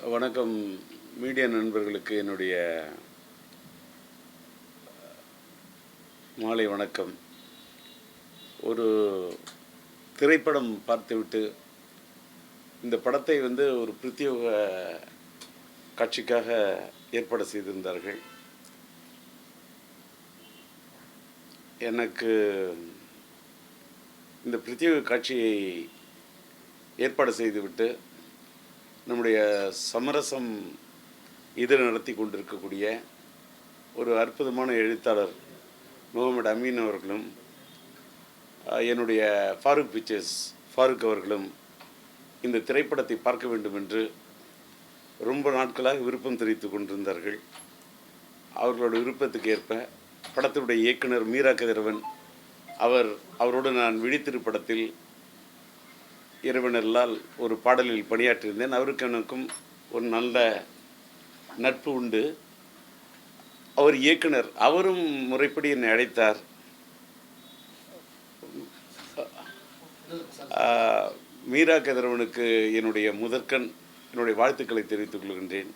வணக்கம். மீடியா நண்பர்களுக்கு என்னுடைய மாலை வணக்கம். ஒரு திரைப்படம் பார்த்துவிட்டு இந்த படத்தை ஒரு பிரத்யேக காட்சிக்காக ஏற்பாடு செய்திருந்தார்கள். எனக்கு இந்த பிரத்யேக காட்சியை ஏற்பாடு செய்துவிட்டு நம்முடைய சமரசம் இதழ் நடத்தி கொண்டிருக்கக்கூடிய ஒரு அற்புதமான எழுத்தாளர் முகமது அமீன் அவர்களும் என்னுடைய ஃபாரூக் பிக்சர்ஸ் ஃபாரூக் அவர்களும் இந்த திரைப்படத்தை பார்க்க வேண்டும் என்று ரொம்ப நாட்களாக விருப்பம் தெரிவித்து கொண்டிருந்தார்கள். அவர்களோட விருப்பத்துக்கு ஏற்ப படத்தினுடைய இயக்குனர் மீரா கதிரவன் அவரோடு நான் விழித்திருப்படத்தில் இறைவனல்லால் ஒரு பாடலில் பணியாற்றியிருந்தேன். அவருக்கு எனக்கும் ஒரு நல்ல நட்பு உண்டு. அவர் இயக்குனர், அவரும் முறைப்படி என்னை அழைத்தார். மீரா கதிரவனுக்கு என்னுடைய என்னுடைய வாழ்த்துக்களை தெரிவித்துக் கொள்கின்றேன்.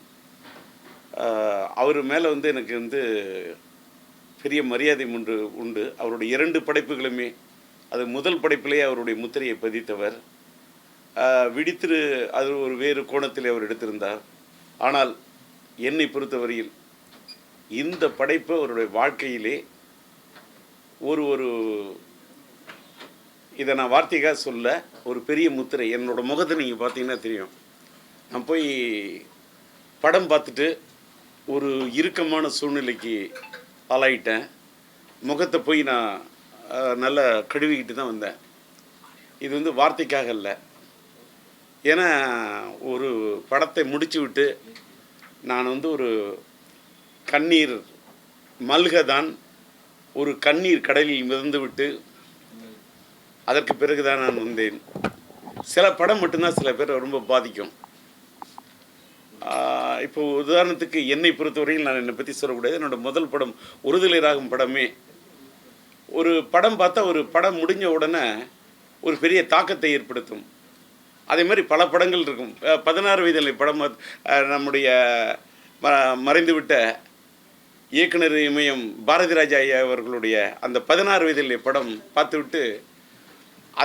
அவர் மேலே எனக்கு பெரிய மரியாதை உண்டு. அவருடைய 2 படைப்புகளுமே, அது முதல் படைப்பிலேயே அவருடைய முத்திரையை பதித்தவர். அது ஒரு வேறு கோணத்தில் அவர் எடுத்திருந்தார். ஆனால் என்னை பொறுத்தவரையில் இந்த படைப்பு அவருடைய வாழ்க்கையிலே ஒரு இதை நான் வார்த்தைக்காக சொல்ல, ஒரு பெரிய முத்திரை. என்னோட முகத்தை நீங்கள் பார்த்தீங்கன்னா தெரியும். நான் போய் படம் பார்த்துட்டு ஒரு இறுக்கமான சூழ்நிலைக்கு ஆளாயிட்டேன். முகத்தை போய் நான் நல்லா கழுவிக்கிட்டு தான் வந்தேன். இது வார்த்தைக்காக இல்லை. ஏன்னா ஒரு படத்தை முடிச்சு விட்டு நான் ஒரு கண்ணீர் மல்கதான், ஒரு கண்ணீர் கடலில் மிதந்து விட்டு அதற்கு பிறகுதான் நான் வந்தேன். சில படம் மட்டும்தான் சில பேர் ரொம்ப பாதிக்கும். இப்போ உதாரணத்துக்கு என்னை பொறுத்தவரையில் நான் என்னை பற்றி சொல்லக்கூடாது. என்னோட முதல் படம் ஒருதலை ராகம் படமே, ஒரு படம் பார்த்தா ஒரு படம் முடிஞ்ச உடனே ஒரு பெரிய தாக்கத்தை ஏற்படுத்தும். அதே மாதிரி பல படங்கள் இருக்கும். 16 வயதில் படம் நம்முடைய மறைந்துவிட்ட இயக்குனர் இமயம் பாரதி ராஜா ஐயா அவர்களுடைய அந்த 16 வயதில் படம் பார்த்துவிட்டு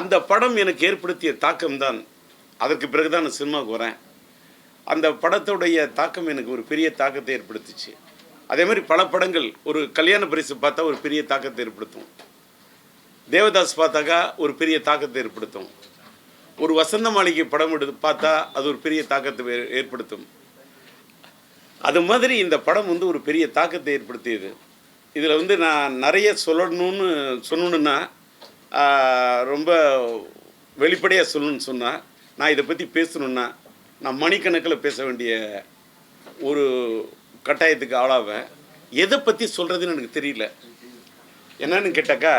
அந்த படம் எனக்கு ஏற்படுத்திய தாக்கம்தான். அதற்கு பிறகுதான் நான் சினிமாவுக்கு வரேன். அந்த படத்துடைய தாக்கம் எனக்கு ஒரு பெரிய தாக்கத்தை ஏற்படுத்துச்சு. அதே மாதிரி பல படங்கள், ஒரு கல்யாண பரிசு பார்த்தா ஒரு பெரிய தாக்கத்தை ஏற்படுத்தும். தேவதாஸ் பார்த்தாக்கா ஒரு பெரிய தாக்கத்தை ஏற்படுத்தும். ஒரு வசந்த மாளிகை படம் பார்த்தா அது ஒரு பெரிய தாக்கத்தை ஏற்படுத்தும். அது மாதிரி இந்த படம் ஒரு பெரிய தாக்கத்தை ஏற்படுத்தியது. இதில் நான் நிறைய சொல்லணுன்னா ரொம்ப வெளிப்படையாக சொல்லணும்னு சொன்னால், நான் இதை பற்றி பேசணுன்னா நான் மணிக்கணக்கில் பேச வேண்டிய ஒரு கட்டாயத்துக்கு ஆளாவேன். எதை பற்றி சொல்கிறதுன்னு எனக்கு தெரியல. என்னன்னு கேட்டாக்கா,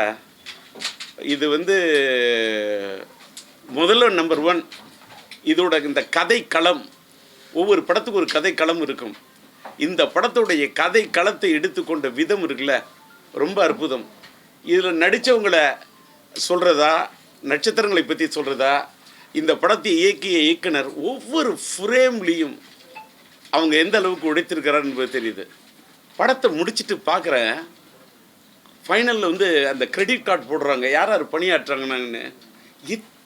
இது முதல்ல நம்பர் 1, இதோட இந்த கதை களம், ஒவ்வொரு படத்துக்கு ஒரு கதை களம் இருக்கும். இந்த படத்துடைய கதை களத்தை எடுத்துக்கொண்ட விதம் இருக்குல்ல, ரொம்ப அற்புதம். இதில் நடித்தவங்களை சொல்கிறதா, நட்சத்திரங்களை பற்றி சொல்கிறதா, இந்த படத்தை இயக்கிய இயக்குனர் ஒவ்வொரு ஃப்ரேம்லேயும் அவங்க எந்த அளவுக்கு உடைத்திருக்கிறார் என்பது தெரியுது. படத்தை முடிச்சுட்டு பார்க்குறேன், ஃபைனலில் அந்த கிரெடிட் கார்டு போடுறாங்க, யார் யார் பணியாற்றுறாங்கன்னு.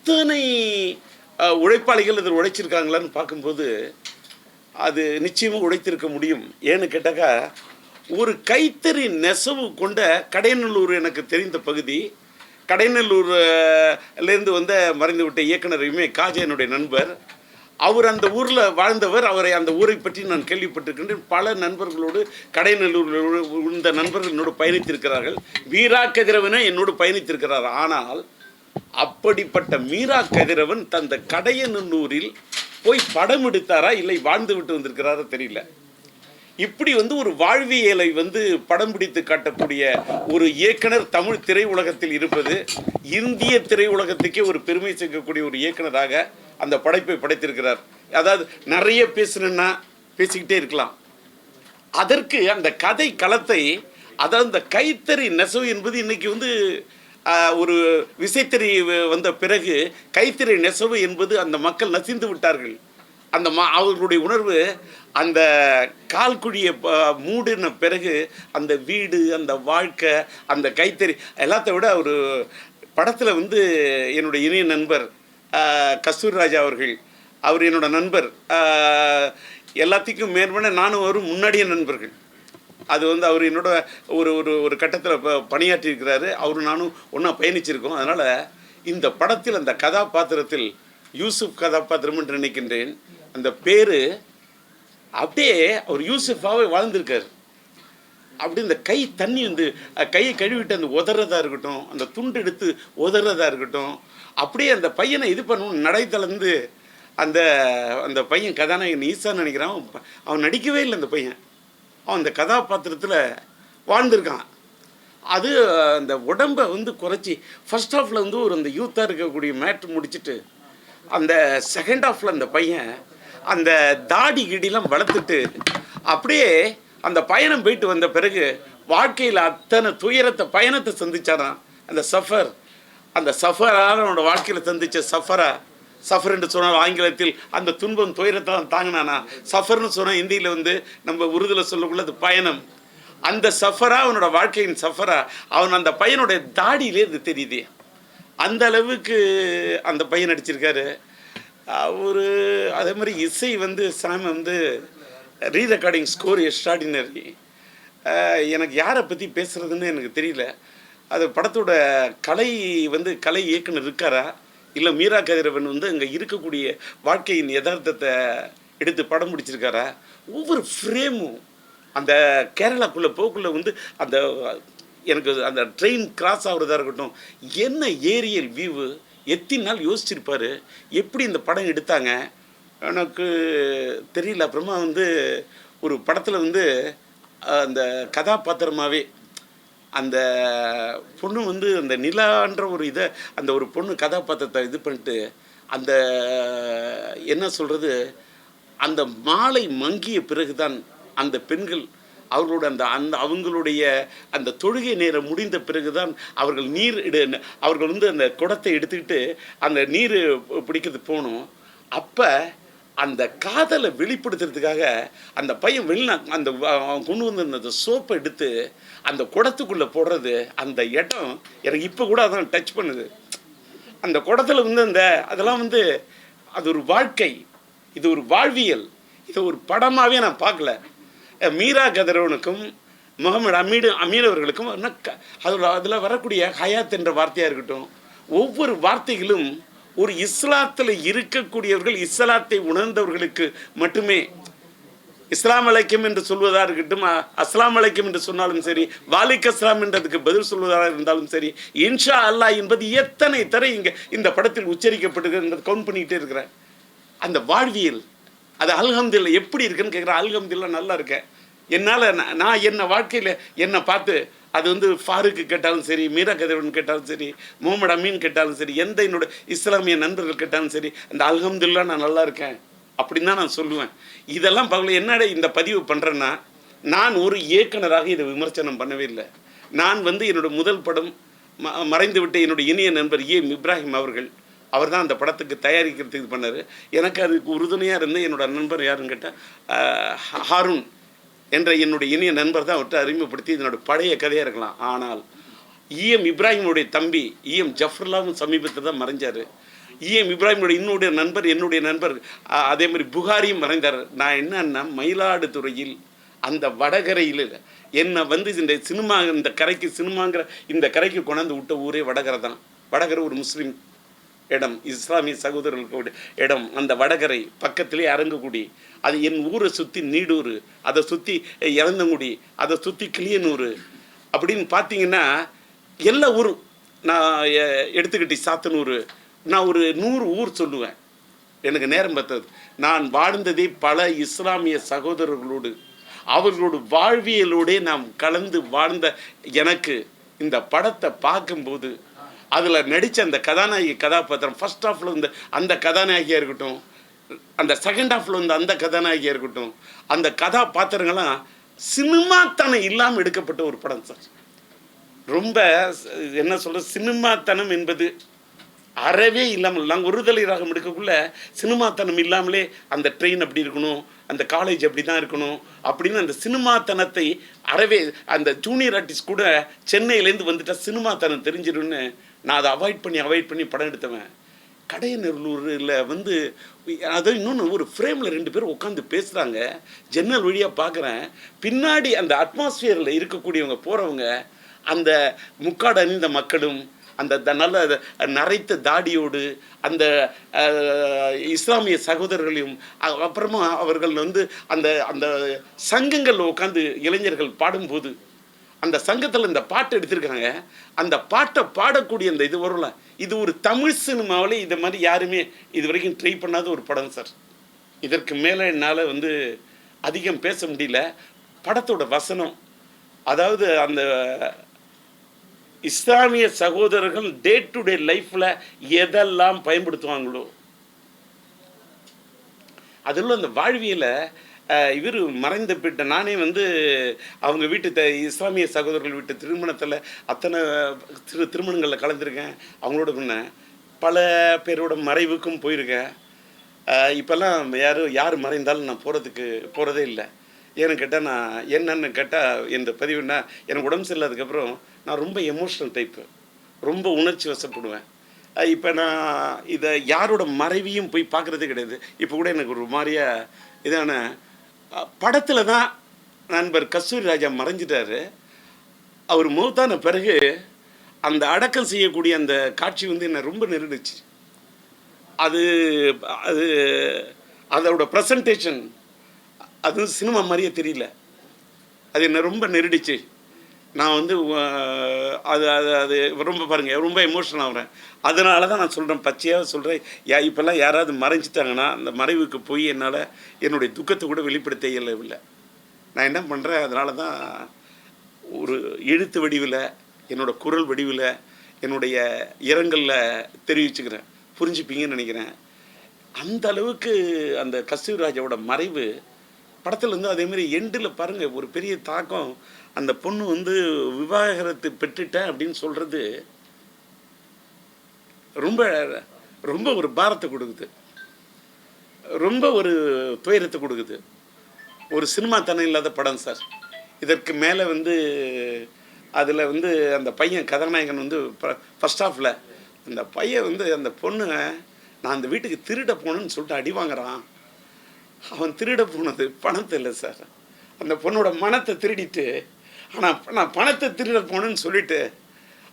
இத்தனை உழைப்பாளிகள் இதில் உழைச்சிருக்காங்களான்னு பார்க்கும்போது அது நிச்சயமாக உழைத்திருக்க முடியும். ஏன்னு கேட்டாக்கா, ஒரு கைத்தறி நெசவு கொண்ட கடையநல்லூர் எனக்கு தெரிந்த பகுதி. கடையநல்லூர்லேருந்து மறைந்து விட்ட இயக்குனர் காஜா என்னுடைய நண்பர். அவர் அந்த ஊரில் வாழ்ந்தவர். அவரை அந்த ஊரை பற்றி நான் கேள்விப்பட்டிருக்கின்றேன். பல நண்பர்களோடு கடையநல்லூர் இந்த நண்பர்கள் என்னோடு பயணித்திருக்கிறார்கள். மீரா கதிரவனை என்னோடு பயணித்திருக்கிறார். ஆனால் அப்படிப்பட்ட மீரா கதிரவன் தந்த கடையநல்லூரில் போய் படம் எடுத்தாரா இல்லை வாழ்ந்து விட்டு வந்திருக்கிறாரா தெரியல. இப்படி ஒரு வாழ்வியலை படம் பிடித்து காட்டக்கூடிய ஒரு இயக்குனர் தமிழ் திரையுலகத்தில் இருப்பது இந்திய திரையுலகத்துக்கே ஒரு பெருமை சேர்க்கக்கூடிய ஒரு இயக்குனராக அந்த படைப்பை படைத்திருக்கிறார். அதாவது நிறைய பேசணுன்னா பேசிக்கிட்டே இருக்கலாம். அதற்கு அந்த கதை களத்தை, அதாவது இந்த கைத்தறி நெசவு என்பது இன்னைக்கு ஒரு விசைத்தறி வந்த பிறகு கைத்தறி நெசவு என்பது அந்த மக்கள் நசிந்து விட்டார்கள். அவர்களுடைய உணர்வு அந்த கால்குழியை மூடின பிறகு அந்த வீடு, அந்த வாழ்க்கை, அந்த கைத்தறி எல்லாத்த விட ஒரு படத்தில் வந்து என்னுடைய இணைய நண்பர் கஸ்தூரி ராஜா அவர்கள், அவர் என்னோட நண்பர், எல்லாத்துக்கும் மேற்பட நானும் ஒரு முன்னாடிய நண்பர்கள். அது வந்து அவர் என்னோட ஒரு ஒரு ஒரு கட்டத்தில் பணியாற்றியிருக்கிறாரு. அவரும் நானும் ஒன்றா பயணிச்சிருக்கோம். அதனால் இந்த படத்தில் அந்த கதாபாத்திரத்தில் யூசுப் கதாபாத்திரம் என்று நினைக்கின்றேன். அந்த பேர் அப்படியே அவர் யூசுஃபாகவே வாழ்ந்திருக்கார். அப்படி இந்த கை தண்ணி வந்து கையை கழுவிட்டு அந்த உதறதா இருக்கட்டும், அந்த துண்டு எடுத்து உதறதா இருக்கட்டும், அப்படியே அந்த பையனை இது பண்ணணும் நடை தளர்ந்து அந்த அந்த பையன் கதாநாயகன் ஈசான்னு நினைக்கிறான். அவன் நடிக்கவே இல்லை. அந்த பையன் அவன் அந்த கதாபாத்திரத்தில் வாழ்ந்திருக்கான். அது அந்த உடம்பை வந்து குறைச்சி ஃபர்ஸ்ட் ஹாஃபில் வந்து ஒரு அந்த யூத்தாக இருக்கக்கூடிய மேட்ரு முடிச்சுட்டு அந்த செகண்ட் ஹாஃபில் அந்த பையன் அந்த தாடி கிடிலாம் வளர்த்துட்டு அப்படியே அந்த பயணம் போயிட்டு வந்த பிறகு வாழ்க்கையில் அத்தனை துயரத்தை பயணத்தை சந்திச்சாரான். அந்த சஃபரால் அவனோட வாழ்க்கையில் சந்தித்த சஃபர் என்று சொன்னால் ஆங்கிலத்தில் அந்த துன்பம் துயரத்தை தான் தாங்கினானா. சஃபர்னு சொன்னால் இந்தியில் வந்து நம்ம உருதில் சொல்லக்குள்ள அது பயணம். அந்த சஃபரா அவனோட வாழ்க்கையின் சஃபரா அவன் அந்த பையனுடைய தாடியிலே இது தெரியுது. அந்த அளவுக்கு அந்த பையன் நடிச்சிருக்காரு. ஒரு அதே மாதிரி இசை வந்து சாம் வந்து ரீரெக்கார்டிங் ஸ்கோர் எக்ஸ்ட்ராடினரி. எனக்கு யாரை பற்றி பேசுகிறதுன்னு எனக்கு தெரியல. அது படத்தோட கலை இயக்குனர் இருக்காரா, இல்லை மீரா கதிரவன் வந்து அங்கே இருக்கக்கூடிய வாழ்க்கையின் யதார்த்தத்தை எடுத்து படம் முடிச்சிருக்காரா. ஒவ்வொரு ஃப்ரேமும் அந்த கேரளாக்குள்ளே போக்குள்ளே வந்து அந்த எனக்கு அந்த ட்ரெயின் கிராஸ் ஆகுறதா இருக்கட்டும், என்ன ஏரியல் வியூவு, எத்தனை நாள் யோசிச்சிருப்பார், எப்படி இந்த படம் எடுத்தாங்க எனக்கு தெரியல. அப்புறமா வந்து ஒரு படத்தில் வந்து அந்த கதாபாத்திரமாகவே அந்த பொண்ணு வந்து அந்த நிலான்ற ஒரு இதை அந்த ஒரு பொண்ணு கதாபாத்திரத்தை இது பண்ணிட்டு அந்த என்ன சொல்கிறது, அந்த மாலை மங்கிய பிறகுதான் அந்த பெண்கள் அவர்களோட அவங்களுடைய அந்த தொழுகை நேரம் முடிந்த பிறகுதான் அவர்கள் அவர்கள் வந்து அந்த குடத்தை எடுத்துக்கிட்டு அந்த நீர் பிடிக்கிறது போகணும். அப்போ அந்த காதலை வெளிப்படுத்துறதுக்காக அந்த பையன் அந்த அவன் கொண்டு வந்து அந்த சோப்பை எடுத்து அந்த குடத்துக்குள்ளே போடுறது, அந்த இடம் எனக்கு இப்போ கூட அதான் டச் பண்ணுது. அந்த குடத்தில் வந்து அதெல்லாம் வந்து அது ஒரு வாழ்க்கை, இது ஒரு வாழ்வியல், இது ஒரு படமாகவே நான் பார்க்கல. மீரா கதிரவனுக்கும் முகமது அமீன் அவர்களுக்கும் அதில் வரக்கூடிய ஹயாத் என்ற வார்த்தையாக இருக்கட்டும், ஒவ்வொரு வார்த்தைகளும் ஒரு இஸ்லாத்தில் இருக்கக்கூடியவர்கள், இஸ்லாத்தை உணர்ந்தவர்களுக்கு மட்டுமே இஸ்லாம் அலைக்கும் என்று சொல்வதாக இருக்கட்டும், அஸ்லாம் அலைக்கும் என்று சொன்னாலும் சரி, வாலிக் அஸ்லாம் என்றதுக்கு பதில் சொல்வதாக இருந்தாலும் சரி, இன்ஷா அல்லாஹ் என்பது எத்தனை தடவை இங்கே இந்த படத்தில் உச்சரிக்கப்பட்டிருக்கிறது கவுண்ட் பண்ணிக்கிட்டே இருக்கிறேன். அந்த வாழ்வியல் அது அல்ஹம்துலில்லாஹ் எப்படி இருக்குன்னு கேட்குறேன். அல்ஹம்துலில்லாஹ் நல்லா இருக்கேன். என்னால் நான் என்ன வாழ்க்கையில் என்னை பார்த்து அது வந்து ஃபாருக்கு கேட்டாலும் சரி, மீரா கதிரவன் கேட்டாலும் சரி, முகமது அமீன் கேட்டாலும் சரி, எந்த என்னோட இஸ்லாமிய நண்பர்கள் கேட்டாலும் சரி, அந்த அல்ஹம்துலில்லாஹ் நான் நல்லா இருக்கேன் அப்படின்னு தான் நான் சொல்லுவேன். இதெல்லாம் பார்க்கல. என்னடா இந்த பதிவு பண்ணுறேன்னா, நான் ஒரு இயக்குனராக இதை விமர்சனம் பண்ணவே இல்லை. நான் வந்து என்னோட முதல் படம் மறைந்து விட்ட என்னுடைய இனிய நண்பர் இப்ராஹிம் அவர்கள், அவர் தான் அந்த படத்துக்கு தயாரிக்கிறதுக்கு இது பண்ணார். எனக்கு அதுக்கு உறுதுணையாக இருந்து என்னோட நண்பர் யாருன்னு கேட்டால் ஹாரூன் என்ற என்னுடைய இனிய நண்பர் தான் அவர்கிட்ட அறிமுகப்படுத்தி இதனோட பழைய கதையாக இருக்கலாம். ஆனால் இப்ராஹிமுடைய தம்பி ஜஃபர்லாவும் சமீபத்தில் தான் மறைஞ்சார். இப்ராஹிமுடைய என்னுடைய நண்பர் அதே மாதிரி புகாரியும் மறைந்தார். நான் என்னன்னா மயிலாடுதுறையில் அந்த வடகரையில் என்னை வந்து இந்த சினிமா இந்த கரைக்கு சினிமாங்கிற இந்த கரைக்கு கொண்டாந்து விட்ட ஊரே வடகரை தான். வடகரை ஒரு முஸ்லீம் இடம், இஸ்லாமிய சகோதரர்களுக்கு இடம். அந்த வடகரை பக்கத்திலே அரங்குக்குடி, அது என் ஊரை சுற்றி நீடூர், அதை சுற்றி இறந்தங்குடி, அதை சுற்றி கிளியனூர் அப்படின்னு பார்த்தீங்கன்னா எல்லா ஊரும் நான் எடுத்துக்கிட்டு சாத்தனூர், நான் ஒரு 100 ஊர் சொல்லுவேன். எனக்கு நேரம் பார்த்தது. நான் வாழ்ந்ததே பல இஸ்லாமிய சகோதரர்களோடு, அவர்களோட வாழ்வியலோடே நாம் கலந்து வாழ்ந்த எனக்கு இந்த படத்தை பார்க்கும்போது அதில் நடித்த அந்த கதாநாயகி கதாபாத்திரம் ஃபர்ஸ்ட் ஹாஃபில் வந்து அந்த கதாநாயகியாக இருக்கட்டும், அந்த செகண்ட் ஹாஃபில் வந்து அந்த கதாநாயகியாக இருக்கட்டும், அந்த கதாபாத்திரங்கள்லாம் சினிமாத்தனம் இல்லாமல் எடுக்கப்பட்ட ஒரு படம் சார். ரொம்ப என்ன சொல்கிறது, சினிமாத்தனம் என்பது அறவே இல்லாமல் நாங்கள் ஒருதலை ராகம் எடுக்கக்குள்ள சினிமாத்தனம் இல்லாமலே அந்த ட்ரெயின் அப்படி இருக்கணும், அந்த காலேஜ் அப்படி தான் இருக்கணும் அப்படின்னு அந்த சினிமாத்தனத்தை அறவே அந்த ஜூனியர் ஆர்டிஸ்ட் கூட சென்னையிலேருந்து வந்துட்டால் சினிமாத்தனம் தெரிஞ்சிடும்னு நான் அதை அவாய்ட் பண்ணி படம் எடுத்தவன். கடையநல்லூரில் வந்து அதை இன்னொன்று ஒரு ஃப்ரேமில் 2 பேரும் உட்காந்து பேசுகிறாங்க, ஜன்னல் வழியாக பார்க்குறேன். பின்னாடி அந்த அட்மாஸ்பியரில் இருக்கக்கூடியவங்க போகிறவங்க அந்த முக்காடு அணிந்த மக்களும் அந்த நல்ல நரைத்த தாடியோடு அந்த இஸ்லாமிய சகோதரர்களையும் அப்புறமா அவர்கள் வந்து அந்த அந்த சங்கங்களில் உட்காந்து இளைஞர்கள் பாடும்போது அந்த சங்கத்தில் இந்த பாட்டு எடுத்திருக்காங்க. அந்த பாட்டை பாடக்கூடிய அந்த இது வரும்ல, இது ஒரு தமிழ் சினிமாவில் இதை மாதிரி யாருமே இது வரைக்கும் ட்ரை பண்ணாத ஒரு படம் சார். இதற்கு மேலே என்னால் வந்து அதிகம் பேச முடியல. படத்தோட வசனம், அதாவது அந்த இஸ்லாமிய சகோதரர்கள் டே டு டே லைஃப்பில் எதெல்லாம் பயன்படுத்துவாங்களோ அதில் அந்த வாழ்வியலை இவர் மறைந்த போயிட்ட நானே வந்து அவங்க வீட்டு இஸ்லாமிய சகோதரர்கள் வீட்டு திருமணத்தில் அத்தனை திருமணங்களில் கலந்துருக்கேன். அவங்களோட முன்ன பல பேரோட மறைவுக்கும் போயிருக்கேன். இப்போல்லாம் யார் மறைந்தாலும் நான் போகிறதே இல்லை. ஏன்னு கேட்டால் நான் என்னன்னு கேட்டால் இந்த பதிவுன்னா எனக்கு உடம்பு சரியில்லாததுக்கப்புறம் நான் ரொம்ப எமோஷ்னல் டைப்பு, ரொம்ப உணர்ச்சி வசப்படுவேன். இப்போ நான் இதை யாரோட மறைவையும் போய் பார்க்குறதே கிடையாது. இப்போ கூட எனக்கு ஒரு மாதிரியா இதான படத்தில் தான் நண்பர் கஸ்தூரி ராஜா மறைஞ்சிட்டாரு. அவர் மௌத்தான பிறகு அந்த அடக்கம் செய்யக்கூடிய அந்த காட்சி வந்து என்னை ரொம்ப நெருடுச்சு. அது அது அதோட ப்ரெசன்டேஷன் அது சினிமா மாதிரியே தெரியல. அது என்னை ரொம்ப நெருடிச்சு. நான் வந்து அது அது அது ரொம்ப பாருங்கள், ரொம்ப எமோஷனல் ஆகிறேன். அதனால தான் நான் சொல்கிறேன், பச்சையாக சொல்கிறேன். இப்போல்லாம் யாராவது மறைஞ்சிட்டாங்கன்னா அந்த மறைவுக்கு போய் என்னால் என்னுடைய துக்கத்தை கூட வெளிப்படுத்த இயலவில்லை. நான் என்ன பண்ணுறேன், அதனால தான் ஒரு எழுத்து வடிவில், என்னோடய குரல் வடிவில், என்னுடைய இரங்கலில் தெரிவிச்சுக்கிறேன். புரிஞ்சுப்பீங்கன்னு நினைக்கிறேன். அந்த அளவுக்கு அந்த கஸ்தூரி ராஜாவோட மறைவு படத்தில் வந்து அதேமாதிரி எண்டில் பாருங்கள் ஒரு பெரிய தாக்கம். அந்த பொண்ணு வந்து விவாகரத்து பெற்றுட்டேன் அப்படின்னு சொல்கிறது ரொம்ப ரொம்ப ஒரு பாரத்தை கொடுக்குது, ரொம்ப ஒரு துயரத்தை கொடுக்குது. ஒரு சினிமா தனம் இல்லாத படம் சார். இதற்கு மேலே வந்து அதில் வந்து அந்த பையன் கதாநாயகன் வந்து ஃபஸ்ட் ஹாஃபில் அந்த பையன் வந்து அந்த பொண்ணு நான் அந்த வீட்டுக்கு திருட போனேன்னு சொல்லிட்டு அடி வாங்குறான். அவன் திருட போனது பணத்தை இல்லை சார், அந்த பொண்ணோட மனத்தை திருடிட்டு. ஆனால் நான் பணத்தை திருட போனேன்னு சொல்லிட்டு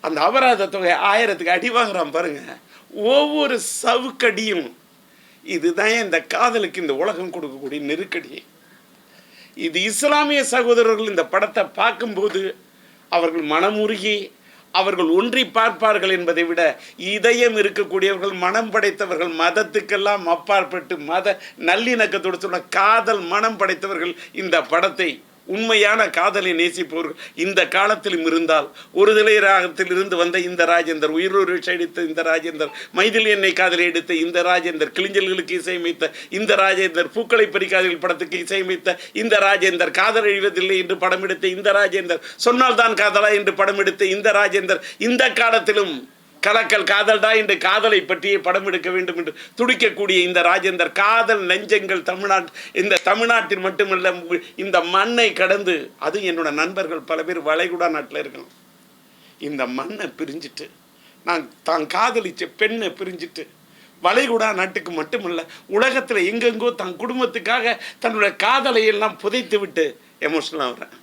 அந்த அபராத தொகை 1000க்கு அடி வாங்குறான் பாருங்கள். ஒவ்வொரு சவுக்கடியும் இதுதான் இந்த காதலுக்கு இந்த உலகம் கொடுக்கக்கூடிய நெருக்கடி. இது இஸ்லாமிய சகோதரர்கள் இந்த படத்தை பார்க்கும்போது அவர்கள் மனமுருகி அவர்கள் ஒன்றி பார்ப்பார்கள் என்பதை விட இதயம் இருக்கக்கூடியவர்கள், மனம் படைத்தவர்கள், மதத்துக்கெல்லாம் அப்பாற்பட்டு மத நல்லிணக்கத்தோடு சொன்ன காதல் மனம் படைத்தவர்கள் இந்த படத்தை, உண்மையான காதலை நேசிப்பவர்கள் இந்த காலத்திலும் இருந்தால், ஒருதலை ராகத்தில் இருந்து வந்த இந்த ராஜேந்தர், உயிரோடு எடுத்த இந்த ராஜேந்தர், மைதிலி என்னை காதலை எடுத்த இந்த ராஜேந்தர், கிளிஞ்சல்களுக்கு இசையமைத்த இந்த ராஜேந்தர், பூக்களை பறிக்காதல் படத்துக்கு இசையமைத்த இந்த ராஜேந்தர், காதல் அழிவதில்லை என்று படம் எடுத்த இந்த ராஜேந்தர், சொன்னால் தான் காதலா என்று படம் எடுத்த இந்த ராஜேந்தர், இந்த காலத்திலும் கலக்கல் காதல்டா என்று காதலை பற்றியே படம் எடுக்க வேண்டும் என்று துடிக்கக்கூடிய இந்த ராஜேந்தர், காதல் நெஞ்சங்கள் இந்த தமிழ்நாட்டில் மட்டுமல்ல இந்த மண்ணை கடந்து, அது என்னோட நண்பர்கள் பல பேர் வளைகுடா நாட்டில் இருக்கணும், இந்த மண்ணை பிரிஞ்சுட்டு நான் தான் காதலிச்ச பெண்ணை பிரிஞ்சுட்டு வளைகுடா நாட்டுக்கு மட்டுமல்ல உலகத்தில் எங்கெங்கோ தன் குடும்பத்துக்காக தன்னுடைய காதலை எல்லாம் புதைத்து விட்டு எமோஷனல் ஆகிறேன்.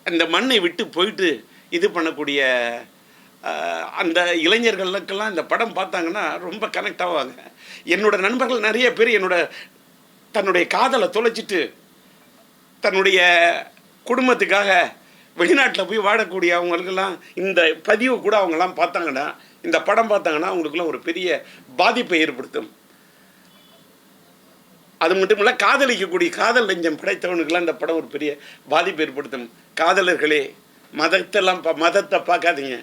அந்த மண்ணை விட்டு போயிட்டு இது பண்ணக்கூடிய அந்த இளைஞர்களுக்கெல்லாம் இந்த படம் பார்த்தாங்கன்னா ரொம்ப கனெக்ட் ஆவாங்க. என்னோட நண்பர்கள் நிறைய பேர் தன்னுடைய காதலை தொலைச்சிட்டு தன்னுடைய குடும்பத்துக்காக வெளிநாட்டில் போய் வாழக்கூடிய அவங்களுக்கெல்லாம் இந்த பதிவு கூட அவங்கெல்லாம் பார்த்தாங்கன்னா, இந்த படம் பார்த்தாங்கன்னா அவங்களுக்குலாம் ஒரு பெரிய பாதிப்பை ஏற்படுத்தும். அது மட்டும் இல்லை, காதலிக்கக்கூடிய காதல் நெஞ்சம் படைத்தவனுக்கெல்லாம் இந்த படம் ஒரு பெரிய பாதிப்பு ஏற்படுத்தும். காதலர்களே, மதத்தை பார்க்காதீங்க,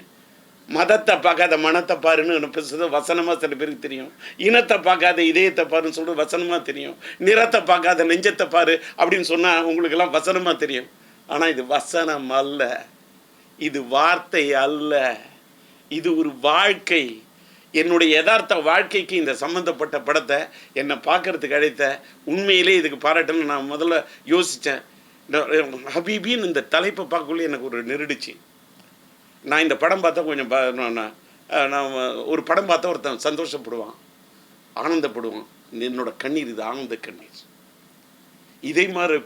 மதத்தை பார்க்காத மனத்தை பாருன்னு பேசுறது வசனமாக சில பேருக்கு தெரியும். இனத்தை பார்க்காத இதயத்தை பாருன்னு சொல்கிறது வசனமாக தெரியும். நிறத்தை பார்க்காத நெஞ்சத்தை பாரு அப்படின்னு சொன்னால் உங்களுக்கெல்லாம் வசனமாக தெரியும். ஆனால் இது வசனம் அல்ல, இது வார்த்தை அல்ல, இது ஒரு வாழ்க்கை. என்னுடைய யதார்த்த வாழ்க்கைக்கு இந்த சம்மந்தப்பட்ட படத்தை என்னை பார்க்கறதுக்கு அழைத்த உண்மையிலே இதுக்கு பாராட்டணும்னு நான் முதல்ல யோசித்தேன். ஹபீபின்னு இந்த தலைப்பை பார்க்கக்குள்ளே எனக்கு ஒரு நெருடிச்சு. நான் இந்த படம் பார்த்தா கொஞ்சம் நான் ஒரு படம் பார்த்தா ஒருத்தன் சந்தோஷப்படுவான், ஆனந்தப்படுவான். என்னோட கண்ணீர் இது ஆனந்த கண்ணீர். இதே மாதிரி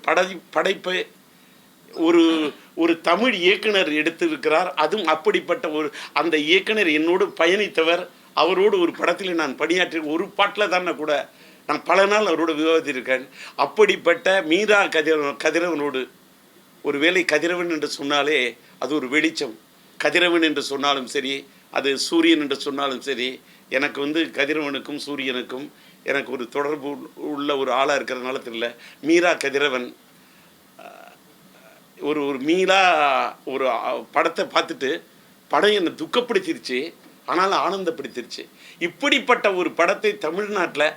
படைப்பை ஒரு ஒரு தமிழ் இயக்குனர் எடுத்திருக்கிறார். அதுவும் அப்படிப்பட்ட அந்த இயக்குனர் என்னோடு பயணித்தவர். அவரோடு ஒரு படத்தில் நான் பணியாற்றி ஒரு பாட்டில் தானே கூட நான் பல நாள் அவரோடு விவாதித்திருக்கேன். அப்படிப்பட்ட மீரா கதிரவனோடு ஒரு வேளை கதிரவன் என்று சொன்னாலே அது ஒரு வெளிச்சம். கதிரவன் என்று சொன்னாலும் சரி, அது சூரியன் என்று சொன்னாலும் சரி, எனக்கு கதிரவனுக்கும் சூரியனுக்கும் எனக்கு ஒரு தொடர்பு உள்ள ஒரு ஆளாக இருக்கிறதுனால தெரியல. மீரா கதிரவன் ஒரு மீரா ஒரு படத்தை பார்த்துட்டு படம் என்னை துக்கப்படுத்திருச்சு, ஆனாலும் ஆனந்தப்படுத்திருச்சு. இப்படிப்பட்ட ஒரு படத்தை தமிழ்நாட்டில்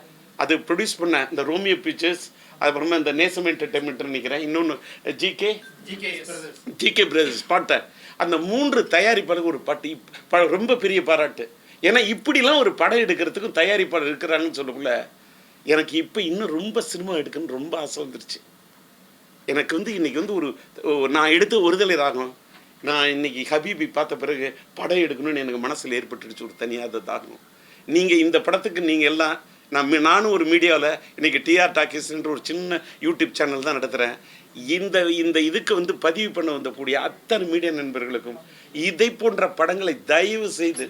அது ப்ரொடியூஸ் பண்ண இந்த ரோமியோ பிக்சர்ஸ், அதுக்கப்புறமா இந்த நேசம் என்டர்டைன்மெண்ட் நினைக்கிறேன், இன்னொன்று ஜிகே பிரதர்ஸ் பாட்டை, அந்த 3 தயாரிப்பாளருக்கு ஒரு பாட்டு ரொம்ப பெரிய பாராட்டு. ஏன்னா இப்படிலாம் ஒரு படம் எடுக்கிறதுக்கும் தயாரிப்பாளர் இருக்கிறாங்கன்னு சொல்லக்குள்ள எனக்கு இப்போ இன்னும் ரொம்ப சினிமா எடுக்கணும்னு ரொம்ப ஆசை வந்துருச்சு. எனக்கு இன்றைக்கி ஒரு நான் எடுத்த ஒருதலை ராகம், நான் இன்றைக்கி ஹபீபி பார்த்த பிறகு படம் எடுக்கணும்னு எனக்கு மனசில் ஏற்பட்டுடுச்சு ஒரு தனியாக தாகம். நீங்கள் இந்த படத்துக்கு நீங்கள் எல்லாம் நானும் ஒரு மீடியாவில் இன்றைக்கி டிஆர் டாக்கீஸ்ன்ற ஒரு சின்ன யூடியூப் சேனல் தான் நடத்துகிறேன். இந்த இதுக்கு பதிவு பண்ண வந்தக்கூடிய அத்தனை மீடியா நண்பர்களுக்கும் இதை போன்ற படங்களை தயவு செய்து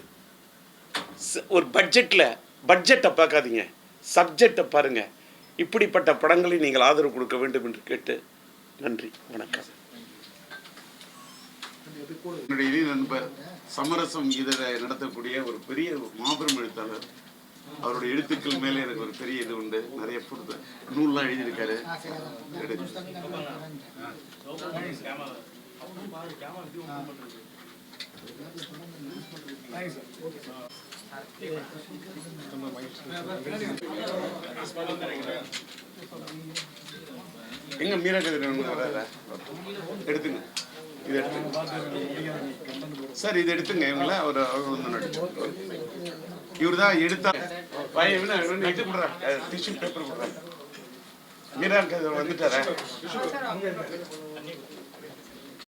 ஒரு பட்ஜெட்டை பார்க்காதீங்க, சப்ஜெக்டை பாருங்கள். இப்படிப்பட்ட படங்களை நீங்கள் ஆதரவு கொடுக்க வேண்டும் என்று கேட்டு நன்றி, வணக்கம். என்னுடைய இளைய நண்பர் சமரசம் இதழை நடத்தக்கூடிய ஒரு பெரிய மாபெரும் எழுத்தாளர். அவருடைய எழுத்துக்கள் மேலே எனக்கு ஒரு பெரிய இது உண்டு. நிறைய நூல்லாம் எழுதியிருக்காரு. எங்க மீரா கதிரவன் எடுத்துங்க, இது எடுத்துங்க சார், இது எடுத்துங்க. இவங்கள இவர் தான் எடுத்தா இது கொடுறா, டிஷ்யூ பேப்பர் கொடுறா. மீரா கதிரவன் வந்துட்டாரா?